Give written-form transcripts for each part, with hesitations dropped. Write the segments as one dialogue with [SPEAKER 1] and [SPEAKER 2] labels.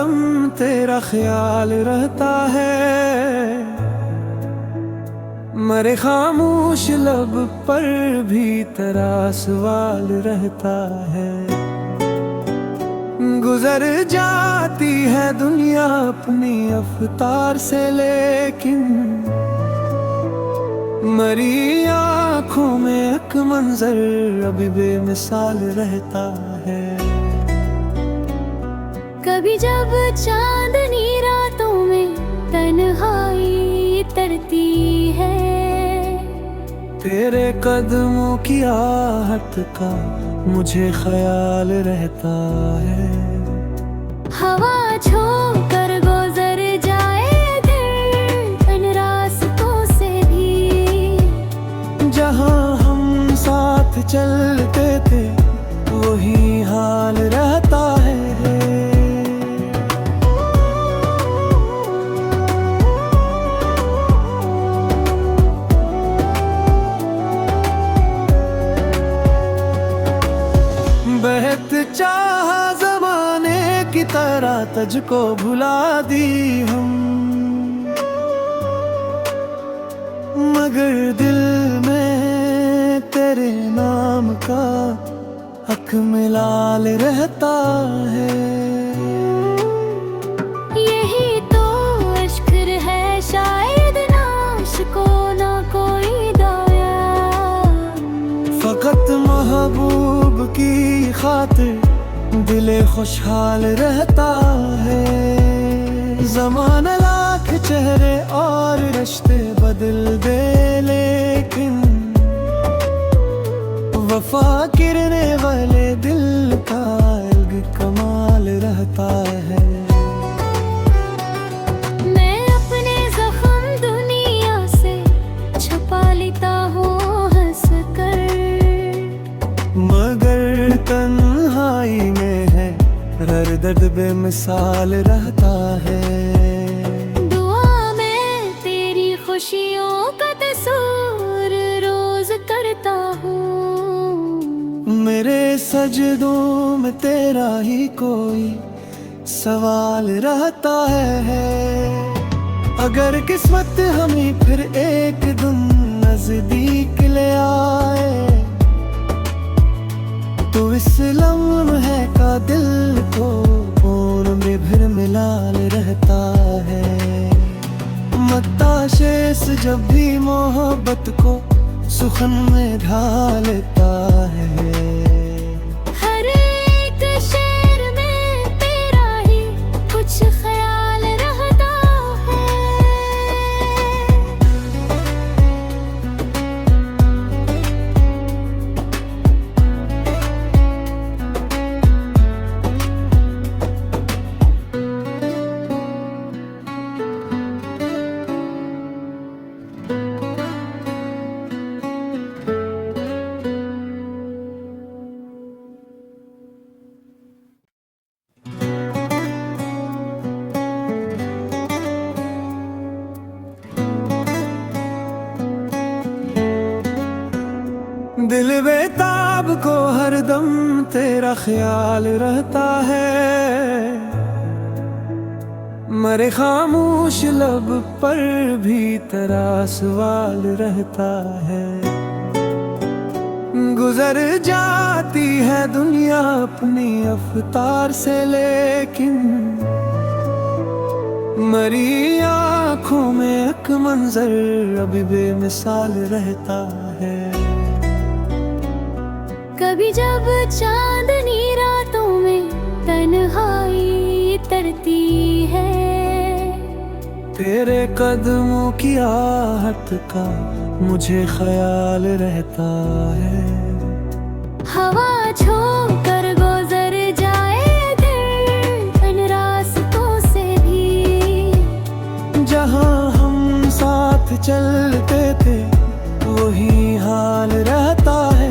[SPEAKER 1] हरदम तेरा ख्याल रहता है। मरे खामोश लब पर भी तेरा सवाल रहता है। गुजर जाती है दुनिया अपनी अवतार से, लेकिन मरी आँखों में एक मंजर अभी बेमिसाल रहता है।
[SPEAKER 2] कभी जब चांदनी रातों में तन्हाई तरती है,
[SPEAKER 1] तेरे कदमों की आहट का मुझे ख्याल रहता है।
[SPEAKER 2] हवा छोकर गुजर जाए दिल इन रास्तों से भी,
[SPEAKER 1] जहाँ हम साथ चलते थे वही हाल रहता है। बहत चाह जमाने की तरह तुझको भुला दी हम, मगर दिल में तेरे नाम का हक मिलाल रहता है।
[SPEAKER 2] यही तो इश्क है शायद नाश को ना कोई दाया,
[SPEAKER 1] फकत महबूब की खातिर दिले खुशहाल रहता है। ज़माना लाख चेहरे और रिश्ते बदल दे, लेकिन वफा गिरने वाले दिल का अलग कमाल रहता है।
[SPEAKER 2] मैं अपने जख्म दुनिया से छुपा लेता हूँ हंस कर,
[SPEAKER 1] मगर तन्हाई में है हर दर्द बेमिसाल रहता है।
[SPEAKER 2] दुआ में तेरी खुशियों का तस्वीर रोज करता हूँ,
[SPEAKER 1] मेरे सजदों में तेरा ही कोई सवाल रहता है। अगर किस्मत हमें फिर एक दिन नजदीक ले आए, तो इस लम्हे का दिल को फोन में फिर मिलाल रहता है। मत्ता शेष जब भी मोहब्बत को सुखन में ढालता है।
[SPEAKER 2] हर एक शेर में तेरा ही कुछ ख्याल रहता है।
[SPEAKER 1] दिल बेताब को हरदम तेरा ख्याल रहता है। मरे खामोश लब पर भी तेरा सवाल रहता है। गुजर जाती है दुनिया अपनी अवतार से, लेकिन मरी आँखों में एक मंजर अभी बेमिसाल रहता है।
[SPEAKER 2] कभी जब चांदनी रातों में तन्हाई तरती है,
[SPEAKER 1] तेरे कदमों की आहट का मुझे ख्याल रहता है।
[SPEAKER 2] हवा छोकर गुजर जाए दिल इन रास्तों से भी,
[SPEAKER 1] जहाँ हम साथ चलते थे वही हाल रहता है।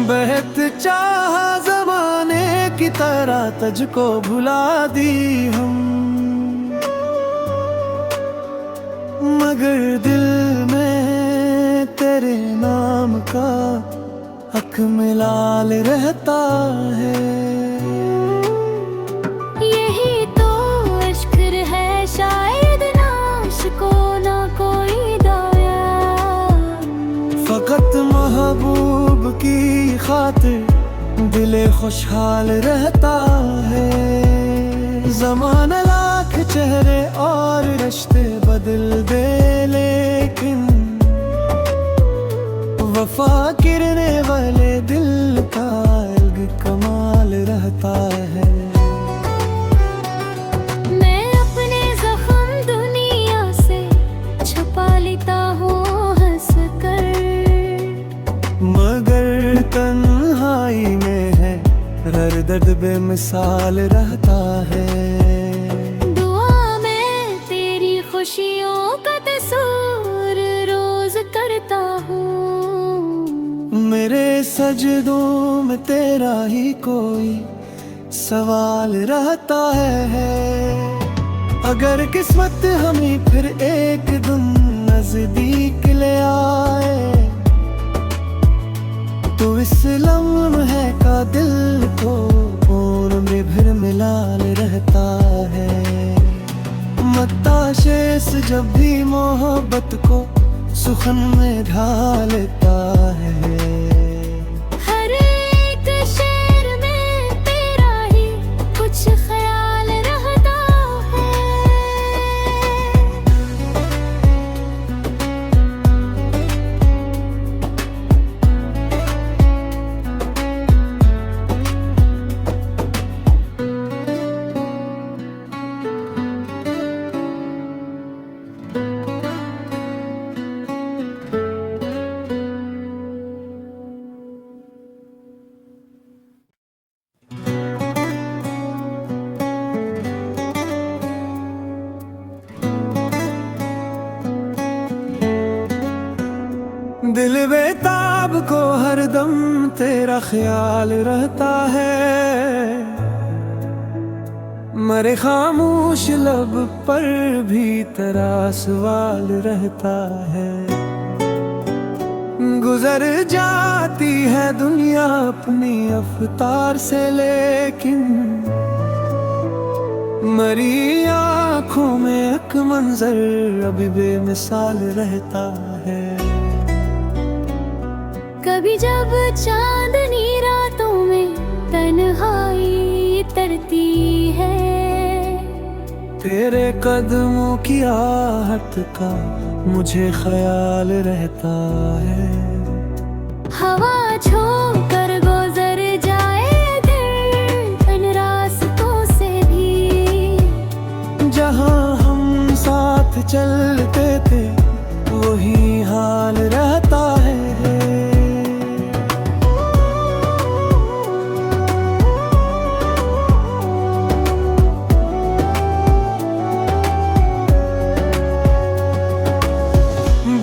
[SPEAKER 1] बहत चाह जमाने की तरह तुझको भुला दी हम, मगर दिल में तेरे नाम का हक मिलाल रहता है।
[SPEAKER 2] यही तो इश्क है शायद नाश को ना कोई दाया।
[SPEAKER 1] फकत महबूब की खातिर दिले खुशहाल रहता है। ज़माना लाख चेहरे और रिश्ते बदल दे, लेकिन वफा गिरने वाले दिल का अलग कमाल रहता है।
[SPEAKER 2] मैं अपने जख्म दुनिया से छुपा लेता हूँ हंस कर,
[SPEAKER 1] मगर तन्हाई में है हर दर्द बेमिसाल रहता है।
[SPEAKER 2] दुआ में तेरी खुशियों का तस्वीर रोज करता हूँ।
[SPEAKER 1] मेरे सजदों में तेरा ही कोई सवाल रहता है। अगर किस्मत हमें फिर एक दिन नजदीक ले आए, तो इस लम्हे का दिल को फोन में फिर मिलाल रहता है। मत्ताशेस जब भी मोहब्बत को सुखन में ढालता है।
[SPEAKER 2] हर एक शेर में तेरा ही कुछ ख्याल रहता है।
[SPEAKER 1] दिल बेताब को हरदम तेरा ख्याल रहता है। मरे खामोश लब पर भी तेरा सवाल रहता है। गुजर जाती है दुनिया अपनी अवतार से, लेकिन मरी आँखों में एक मंजर अभी बेमिसाल रहता है।
[SPEAKER 2] कभी जब चांदनी रातों में तन्हाई तरती है,
[SPEAKER 1] तेरे कदमों की आहट का मुझे ख्याल रहता है।
[SPEAKER 2] हवा छोकर गुजर जाए दिल इन रास्तों से भी,
[SPEAKER 1] जहाँ हम साथ चलते थे वही हाल रहता है।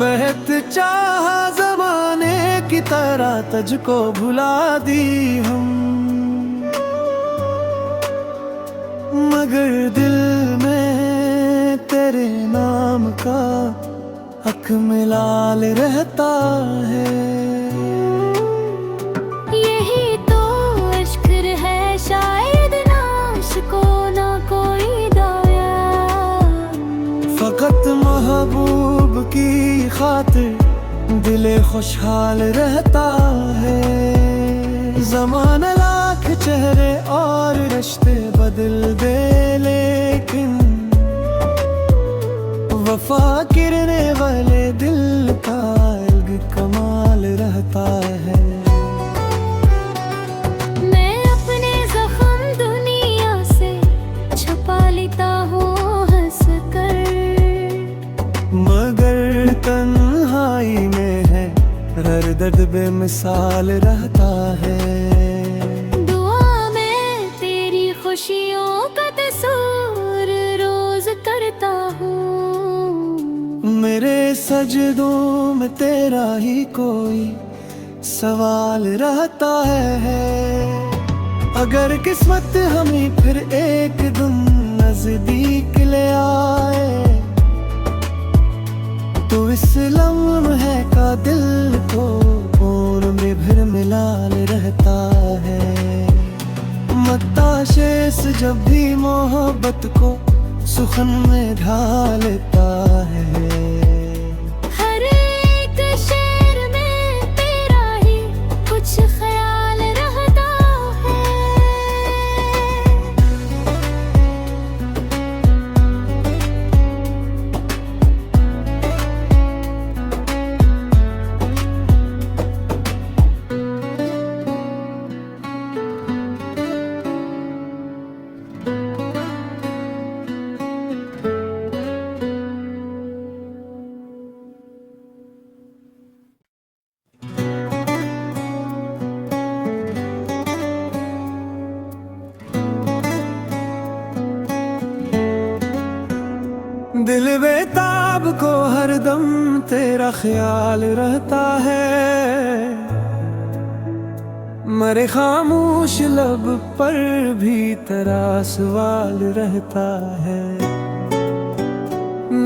[SPEAKER 1] बहत चाह जमाने की तरह तुझको भुला दी हम, मगर दिल में तेरे नाम का हक मिलाल रहता है।
[SPEAKER 2] यही तो इश्क है शायद नाश को ना कोई दाया।
[SPEAKER 1] फकत महबूब की खातिर दिले खुशहाल रहता है। ज़माना लाख चेहरे और रिश्ते बदल दे, लेकिन वफा गिरने वाले दिल का अलग कमाल रहता है।
[SPEAKER 2] मैं अपने जख्म दुनिया से छुपा लेता हूँ हंस कर,
[SPEAKER 1] मगर तन्हाई में है हर दर्द बेमिसाल रहता है।
[SPEAKER 2] दुआ में तेरी खुशियों का तस्वीर रोज करता हूँ।
[SPEAKER 1] मेरे सजदों में तेरा ही कोई सवाल रहता है। अगर किस्मत हमें फिर एक दिन नजदीक ले आए, तो इस लम्हे का दिल को कौन में मिलाल रहता है। मत्ताशेस जब भी मोहब्बत को सुखन में ढालता है।
[SPEAKER 2] हर एक शेर में तेरा ही कुछ ख्याल रहता है।
[SPEAKER 1] दिल बेताब को हरदम तेरा ख्याल रहता है। मरे खामोश लब पर भी तेरा सवाल रहता है।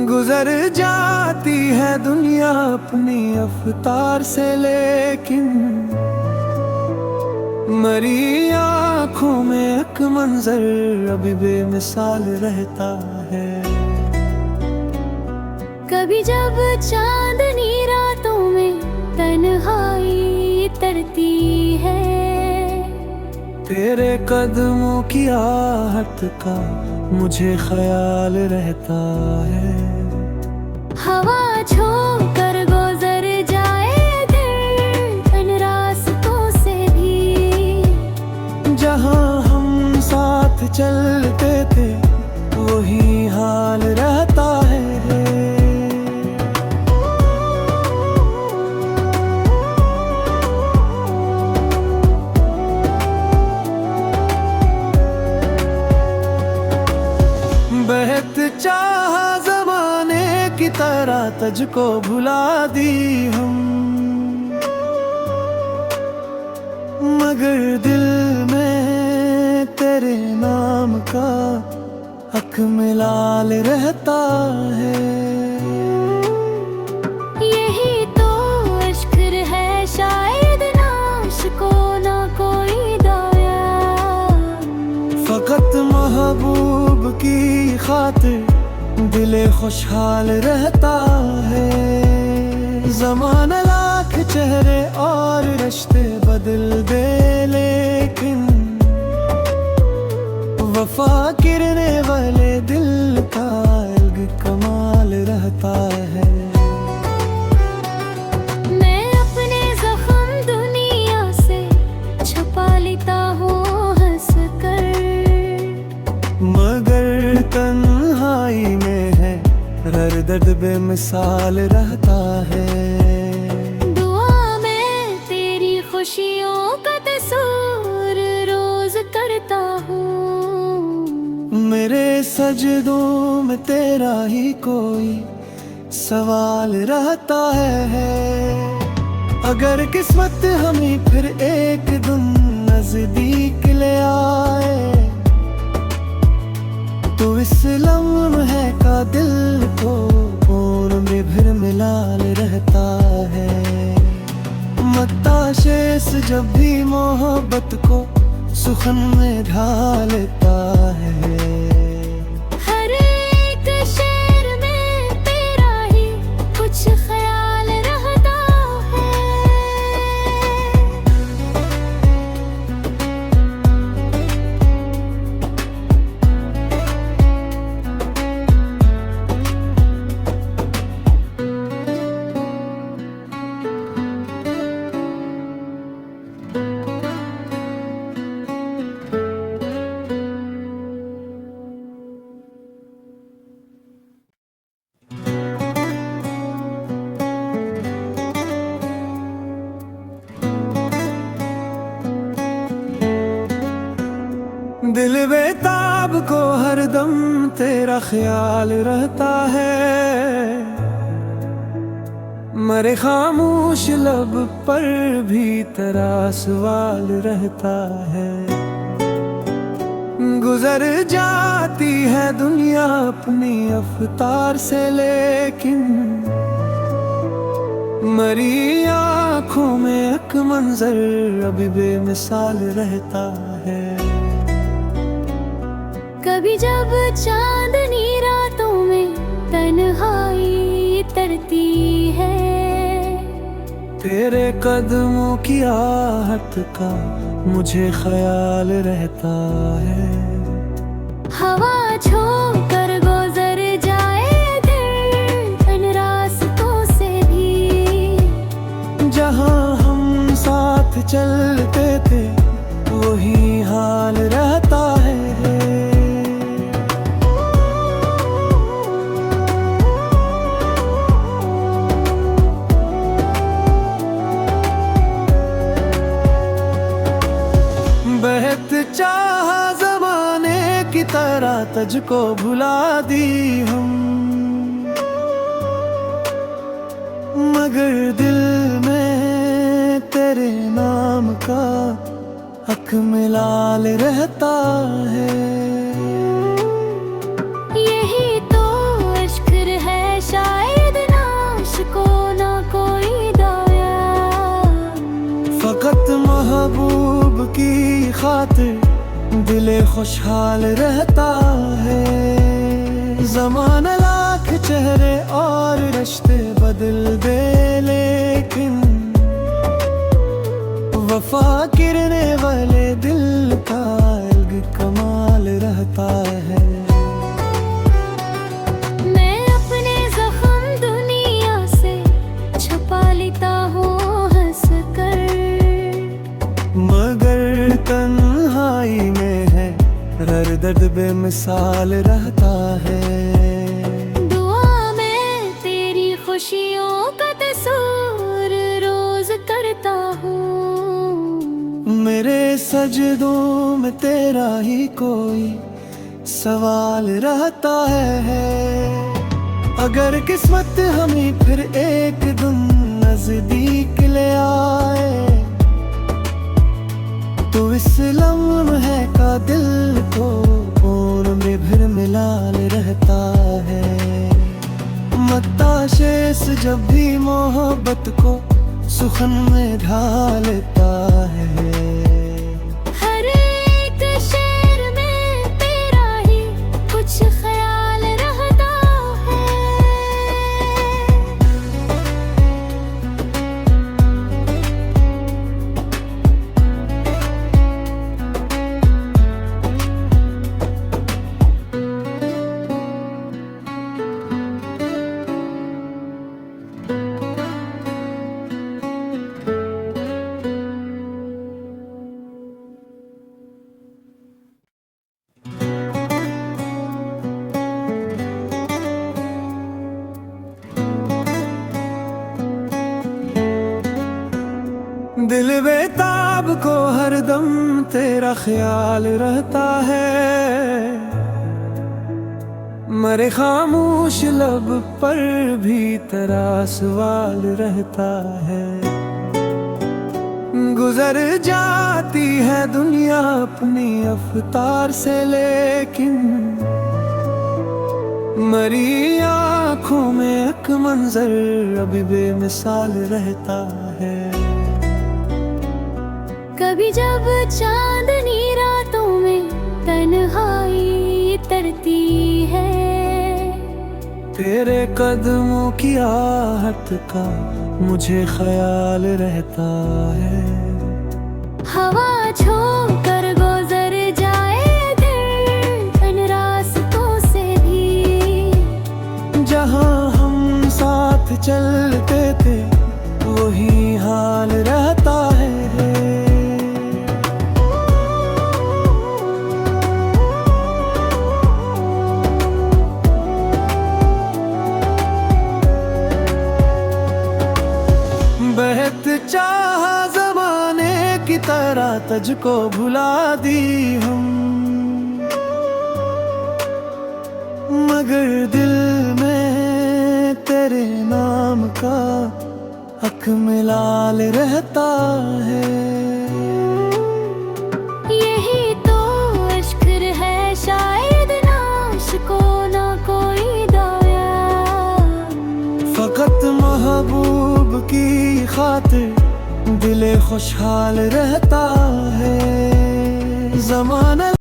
[SPEAKER 1] गुजर जाती है दुनिया अपनी अवतार से, लेकिन मरी आँखों में एक मंजर अभी बेमिसाल रहता है।
[SPEAKER 2] कभी जब चांदनी रातों में तन्हाई तरती है,
[SPEAKER 1] तेरे कदमों की आहट का मुझे ख्याल रहता है।
[SPEAKER 2] हवा छोकर गुजर जाए दिल इन रास्तों से भी,
[SPEAKER 1] जहाँ हम साथ चलते थे वही हाल रहता है। बहत चाह जमाने की तरह तुझको भुला दी हम, मगर दिल में तेरे नाम का हक मिलाल रहता है।
[SPEAKER 2] यही तो इश्क है शायद नाश को ना कोई दाया।
[SPEAKER 1] फकत महबूब की खातिर दिले खुशहाल रहता है। ज़माना लाख चेहरे और रिश्ते बदल दे, लेकिन वफा गिरने वाले दिल का अलग कमाल रहता है।
[SPEAKER 2] मैं अपने जख्म दुनिया से छुपा लेता हूँ हंस कर,
[SPEAKER 1] मगर तन्हाई में है हर दर्द बेमिसाल रहता है।
[SPEAKER 2] दुआ में तेरी खुशियों का तस्वीर रोज करता हूँ।
[SPEAKER 1] मेरे सजदों में तेरा ही कोई सवाल रहता है। अगर किस्मत हमें फिर एक दिन नजदीक ले आए, तो इस लम्हे का दिल को कौन में मिलाल रहता है। मत्ताशेस जब भी मोहब्बत को सुखन में ढालता है।
[SPEAKER 2] हर एक शेर में तेरा ही कुछ ख्याल रहता है।
[SPEAKER 1] दिल बेताब को हरदम तेरा ख्याल रहता है। मरे खामोश लब पर भी तेरा सवाल रहता है। गुजर जाती है दुनिया अपनी अवतार से, लेकिन मरी आँखों में एक मंजर अभी बेमिसाल रहता है।
[SPEAKER 2] कभी जब चांदनी रातों में तन्हाई तरती है,
[SPEAKER 1] तेरे कदमों की आहट का मुझे ख्याल रहता है।
[SPEAKER 2] हवा छोकर गुजर जाए दिल इन रास्तों से भी,
[SPEAKER 1] जहाँ हम साथ चलते थे वही हाल रहता है। बहत चाह जमाने की तरह तुझको भुला दी हम, मगर दिल में तेरे नाम का हक मिलाल रहता है।
[SPEAKER 2] यही तो इश्क है शायद नाश को ना कोई दाया,
[SPEAKER 1] फकत महबूब की खातिर दिले खुशहाल रहता है। ज़माना लाख चेहरे और रिश्ते बदल दे, लेकिन वफा गिरने वाले दिल का अलग कमाल रहता है।
[SPEAKER 2] मैं अपने जख्म दुनिया से छुपा लेता हूँ हंस कर,
[SPEAKER 1] मगर तन्हाई में है हर दर्द बेमिसाल रहता है।
[SPEAKER 2] दुआ में तेरी खुशियों का तस्वीर रोज करता हूँ,
[SPEAKER 1] मेरे सजदों में तेरा ही कोई सवाल रहता है। अगर किस्मत हमें फिर एक दिन नजदीक ले आए, तो इस लम्हे का दिल को कौन में फिर मिलाल रहता है। मत्ताशेस जब भी मोहब्बत को सुखन में ढालता है।
[SPEAKER 2] हर एक शेर में तेरा ही कुछ ख्याल रहता है।
[SPEAKER 1] दिल बेताब को हरदम तेरा ख्याल रहता है, मरे खामोश लब पर भी तेरा सवाल रहता है। गुजर जाती है दुनिया अपनी अवतार से, लेकिन मरी आँखों में एक मंजर अभी बेमिसाल रहता है।
[SPEAKER 2] कभी जब चांदनी रातों में तन्हाई तरती है,
[SPEAKER 1] तेरे कदमों की आहट का मुझे ख्याल रहता है।
[SPEAKER 2] हवा छोकर गुजर जाए दिल इन रास्तों से भी,
[SPEAKER 1] जहाँ हम साथ चलते थे वही हाल रहता है। बहत चाह जमाने की तरह तुझको भुला दी हम, मगर दिल में तेरे नाम का हक मिलाल रहता है।
[SPEAKER 2] यही तो इश्क है शायद नाश को ना कोई दाया,
[SPEAKER 1] फकत महबूब महबूब की खातिर दिल खुशहाल रहता है। ज़माना